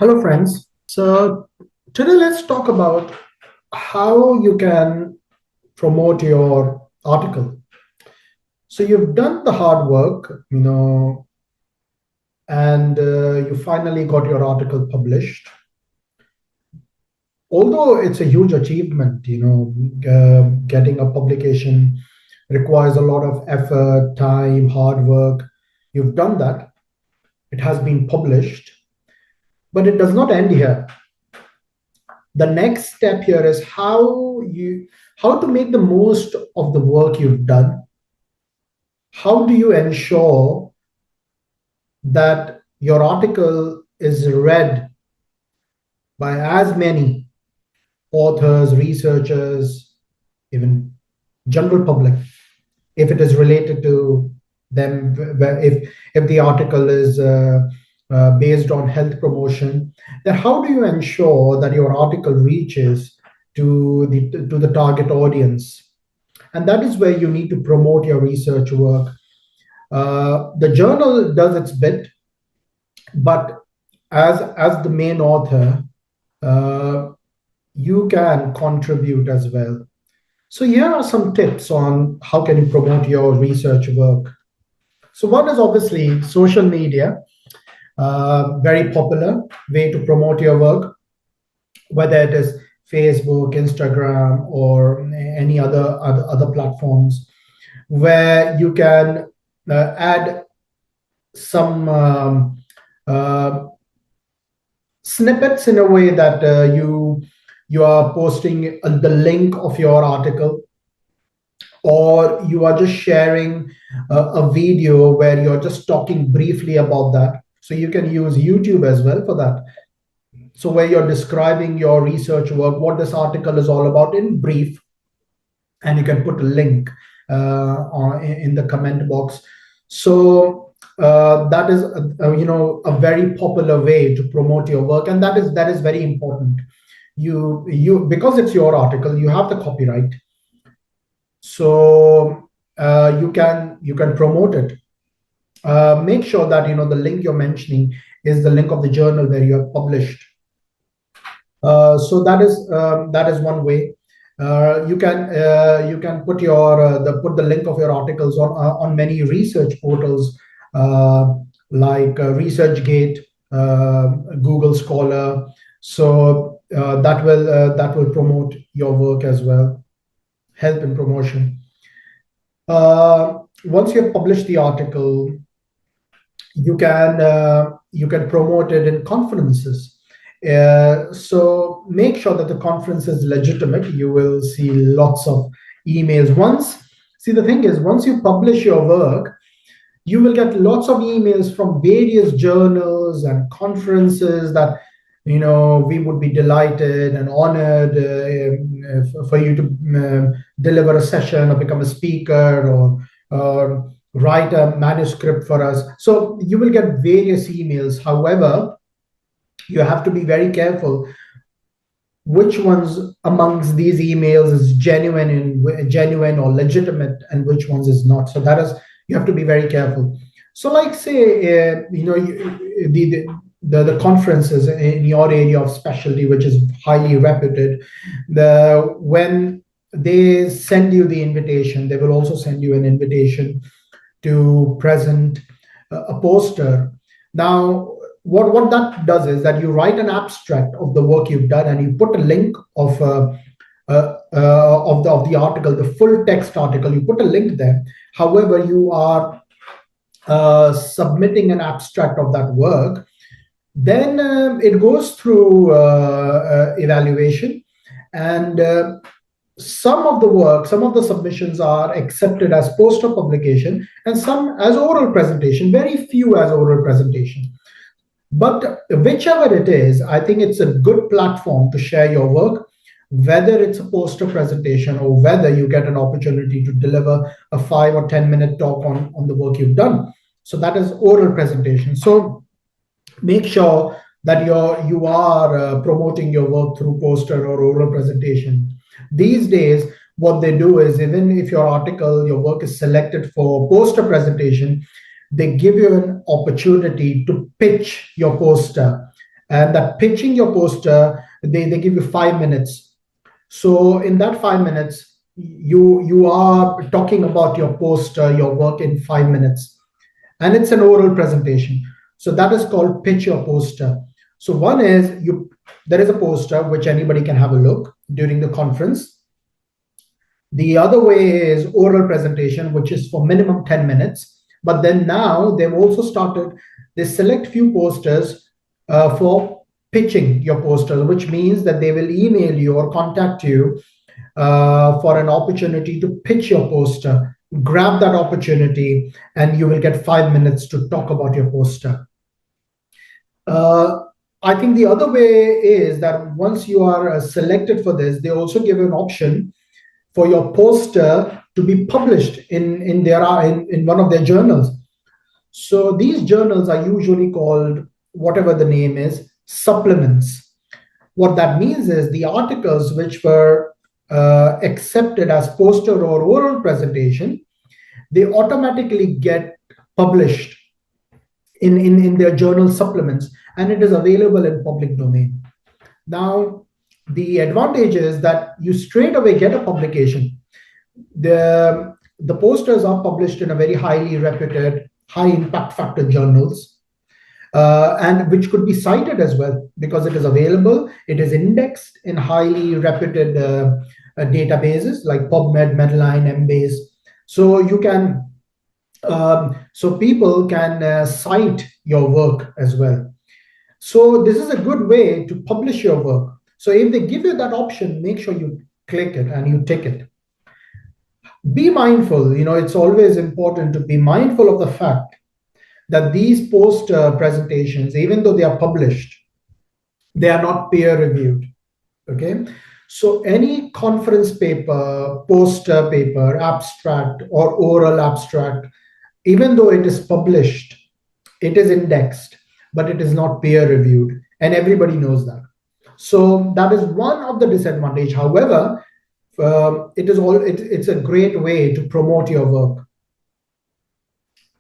Hello, friends. So, today let's talk about how you can promote your article. So, you've done the hard work, and you finally got your article published. Although it's a huge achievement, getting a publication requires a lot of effort, time, hard work. You've done that, it has been published, but it does not end here. The next step here is how to make the most of the work you've done. How do you ensure that your article is read by as many authors, researchers, even general public, if it is related to them, if the article is based on health promotion, then how do you ensure that your article reaches to the target audience? And that is where you need to promote your research work. The journal does its bit, but as the main author, uh, you can contribute as well. So here are some tips on how can you promote your research work. So one is obviously social media, very popular way to promote your work, whether it is Facebook, Instagram, or any other platforms, where you can add some uh, snippets in a way that you are posting the link of your article, or you are just sharing a video where you're just talking briefly about that. So you can use YouTube as well for that. So where you're describing your research work, what this article is all about in brief, and you can put a link in the comment box. So that is a very popular way to promote your work, and that is very important. You because it's your article, you have the copyright, so you can promote it. Make sure that the link you're mentioning is the link of the journal where you have published. So that is one way. You can put the link of your articles on many research portals, like ResearchGate, Google Scholar. So that will promote your work as well, help in promotion. Once you have published the article, you can promote it in conferences. So make sure that the conference is legitimate. You will see lots of emails. The thing is, once you publish your work, you will get lots of emails from various journals and conferences that we would be delighted and honored for you to deliver a session or become a speaker, or write a manuscript for us. So you will get various emails. However, you have to be very careful which ones amongst these emails is genuine or legitimate, and which ones is not. So that is, you have to be very careful. So like, say the conferences in your area of specialty, which is highly reputed, when they send you the invitation, they will also send you an invitation to present a poster. Now, what that does is that you write an abstract of the work you've done, and you put a link of the article, the full text article. You put a link there. However, you are submitting an abstract of that work. Then it goes through evaluation, and some of the submissions are accepted as poster publication, and some as oral presentation, very few as oral presentation. But whichever it is, I think it's a good platform to share your work, whether it's a poster presentation or whether you get an opportunity to deliver a 5 or 10 minute talk on the work you've done. So that is oral presentation. So make sure that you are promoting your work through poster or oral presentation. These days, what they do is, even if your work is selected for poster presentation, they give you an opportunity to pitch your poster. And that pitching your poster, they give you 5 minutes. So in that 5 minutes, you are talking about your poster, your work in 5 minutes, and it's an oral presentation. So that is called pitch your poster. So one is you there is a poster which anybody can have a look during the conference. The other way is oral presentation, which is for minimum 10 minutes. But then now they've also started, they select few posters for pitching your poster, which means that they will email you or contact you for an opportunity to pitch your poster. Grab that opportunity and you will get 5 minutes to talk about your poster. Uh, I think the other way is that once you are selected for this, they also give an option for your poster to be published in one of their journals. So these journals are usually called, whatever the name is, supplements. What that means is the articles which were accepted as poster or oral presentation, they automatically get published in their journal supplements, and it is available in public domain. Now, the advantage is that you straight away get a publication. The posters are published in a very highly reputed, high impact factor journals, and which could be cited as well because it is available. It is indexed in highly reputed databases like PubMed, Medline, Embase. So you can, so people can cite your work as well. So this is a good way to publish your work. So if they give you that option, make sure you click it and you take it. Be mindful, it's always important to be mindful of the fact that these post presentations, even though they are published, they are not peer reviewed. Okay. So any conference paper, poster paper, abstract, or oral abstract, even though it is published, it is indexed, but it is not peer reviewed. And everybody knows that. So that is one of the disadvantage. However, it's a great way to promote your work.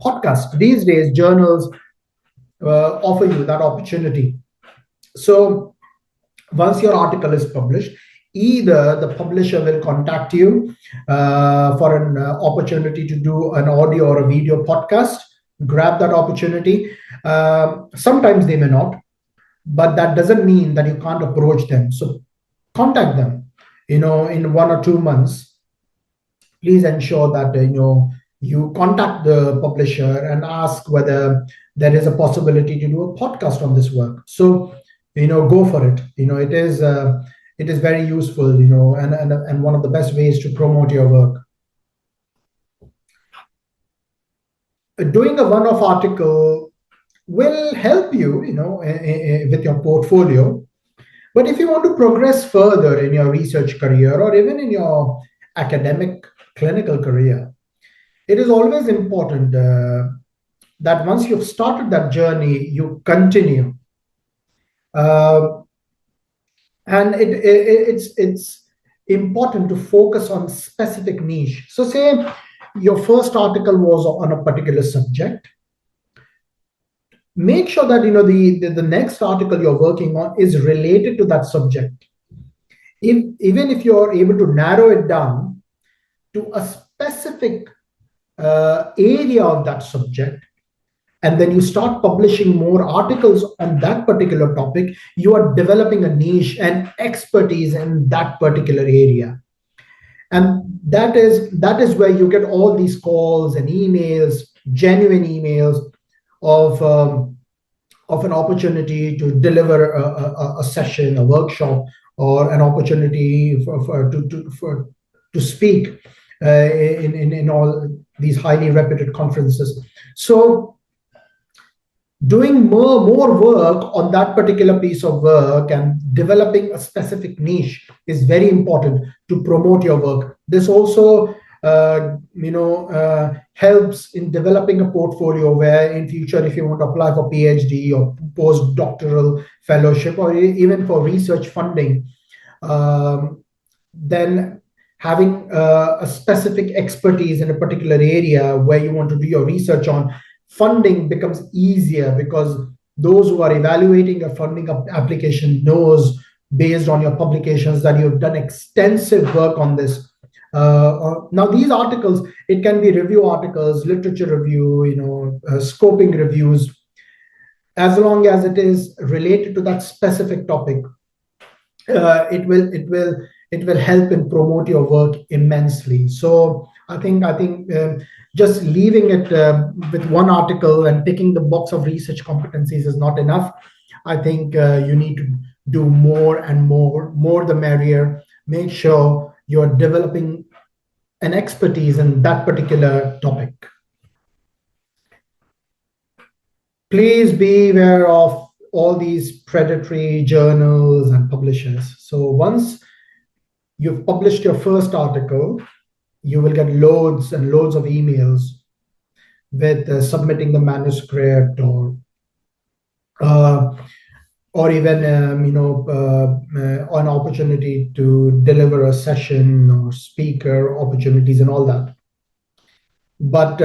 Podcast. These days, journals offer you that opportunity. So once your article is published, either the publisher will contact you for an opportunity to do an audio or a video podcast. Grab that opportunity. Sometimes they may not, but that doesn't mean that you can't approach them. So contact them. In 1 or 2 months, please ensure that you contact the publisher and ask whether there is a possibility to do a podcast on this work. So go for it. It is very useful, and one of the best ways to promote your work. Doing a one-off article will help you, with your portfolio. But if you want to progress further in your research career or even in your academic clinical career, it is always important that once you've started that journey, you continue. And it's important to focus on specific niche. So say your first article was on a particular subject. Make sure that the next article you're working on is related to that subject. Even if you're able to narrow it down to a specific area of that subject, and then you start publishing more articles on that particular topic, you are developing a niche and expertise in that particular area. And that is where you get all these calls and emails, genuine emails of an opportunity to deliver a session, a workshop, or an opportunity to speak in all these highly reputed conferences. So doing more work on that particular piece of work and developing a specific niche is very important to promote your work. This also helps in developing a portfolio where in future, if you want to apply for PhD or postdoctoral fellowship or even for research funding, then having a specific expertise in a particular area where you want to do your research on, funding becomes easier because those who are evaluating your funding application knows, based on your publications, that you've done extensive work on this. Now these articles, it can be review articles, literature review, scoping reviews, as long as it is related to that specific topic. It will help and promote your work immensely. So I think just leaving it with one article and ticking the box of research competencies is not enough. I think you need to do more and more the merrier. Make sure you're developing an expertise in that particular topic. Please be aware of all these predatory journals and publishers. So once you've published your first article, you will get loads and loads of emails with submitting the manuscript, or even an opportunity to deliver a session or speaker opportunities and all that. But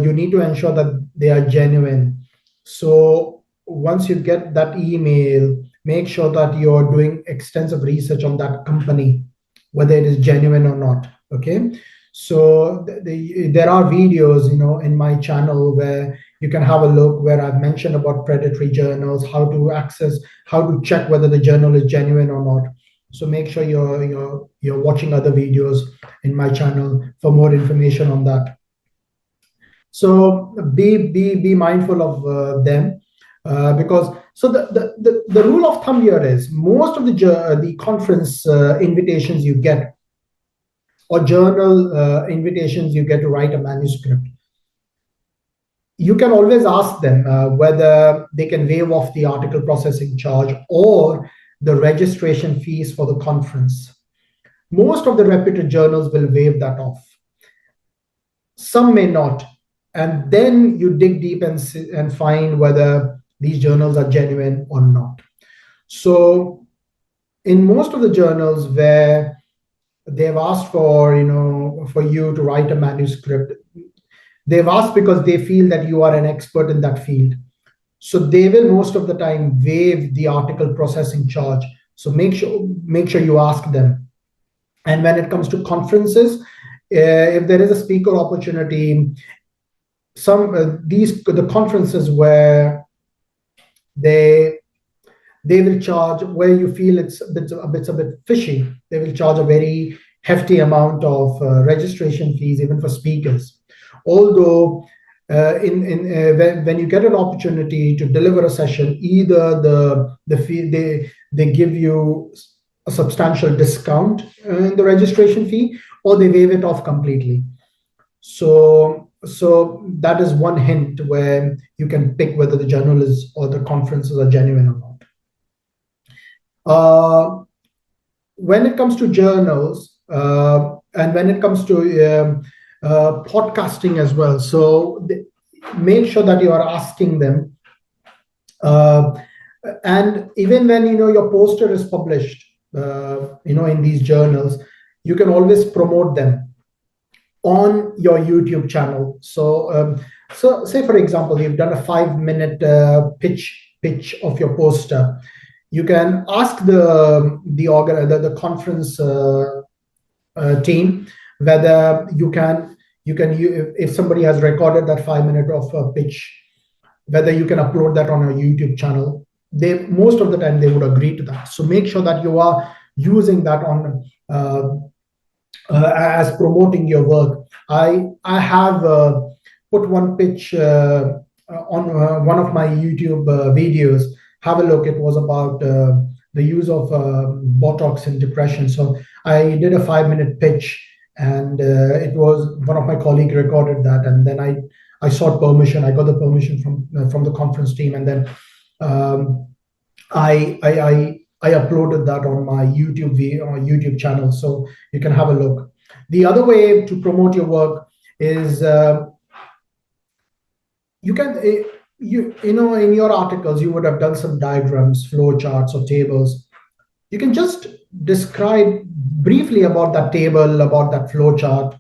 you need to ensure that they are genuine. So once you get that email, make sure that you're doing extensive research on that company, whether it is genuine or not. Okay. So there are videos, in my channel where you can have a look, where I've mentioned about predatory journals, how to check whether the journal is genuine or not. So make sure you're watching other videos in my channel for more information on that. So be mindful of them, because the rule of thumb here is most of the conference invitations you get, or journal invitations you get to write a manuscript, you can always ask them whether they can waive off the article processing charge or the registration fees for the conference. Most of the reputed journals will waive that off. Some may not. And then you dig deep and find whether these journals are genuine or not. So in most of the journals where they've asked for you to write a manuscript, they've asked because they feel that you are an expert in that field. So they will most of the time waive the article processing charge. So make sure you ask them. And when it comes to conferences, if there is a speaker opportunity, the conferences where they will charge, where you feel it's a bit fishy, they will charge a very hefty amount of registration fees even for speakers. Although when you get an opportunity to deliver a session, either the fee, they give you a substantial discount in the registration fee, or they waive it off completely. So that is one hint where you can pick whether the journal is or the conferences are genuine or not. When it comes to journals, and when it comes to podcasting as well, so make sure that you are asking them. And even when your poster is published, in these journals, you can always promote them on your YouTube channel. So say for example, you've done a 5-minute pitch of your poster. You can ask the conference team whether you can if somebody has recorded that 5-minute of pitch, whether you can upload that on a YouTube channel. Most of the time they would agree to that. So make sure that you are using that on as promoting your work. I have put one pitch on one of my YouTube videos. Have a look. It was about the use of Botox in depression. So I did a 5-minute pitch, and it was one of my colleagues recorded that, and then I sought permission. I got the permission from the conference team, and then I uploaded that on my YouTube channel, so you can have a look. The other way to promote your work is you can in your articles you would have done some diagrams, flow charts, or tables. You can just describe briefly about that table, about that flow chart,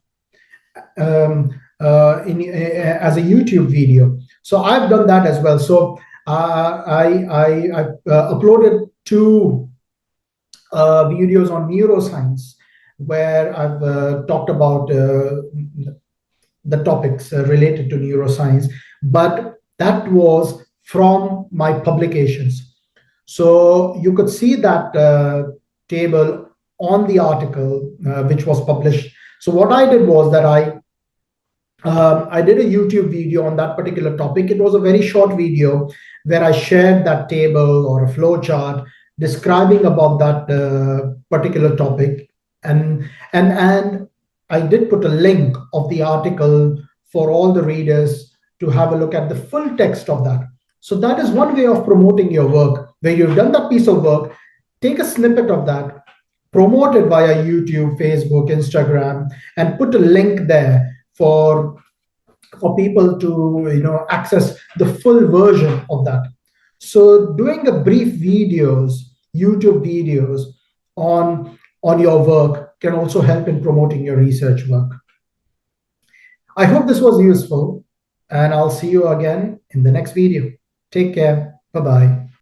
as a YouTube video. So I've done that as well. So I uploaded two videos on neuroscience where I've talked about the topics related to neuroscience, but that was from my publications. So you could see that table on the article which was published. So what I did was that I did a YouTube video on that particular topic. It was a very short video where I shared that table or a flow chart describing about that particular topic, and I did put a link of the article for all the readers to have a look at the full text of that. So that is one way of promoting your work, where you've done that piece of work, take a snippet of that, promote it via YouTube, Facebook, Instagram, and put a link there for people to access the full version of that. So doing a brief videos, YouTube videos on your work can also help in promoting your research work. I hope this was useful, and I'll see you again in the next video. Take care. Bye bye.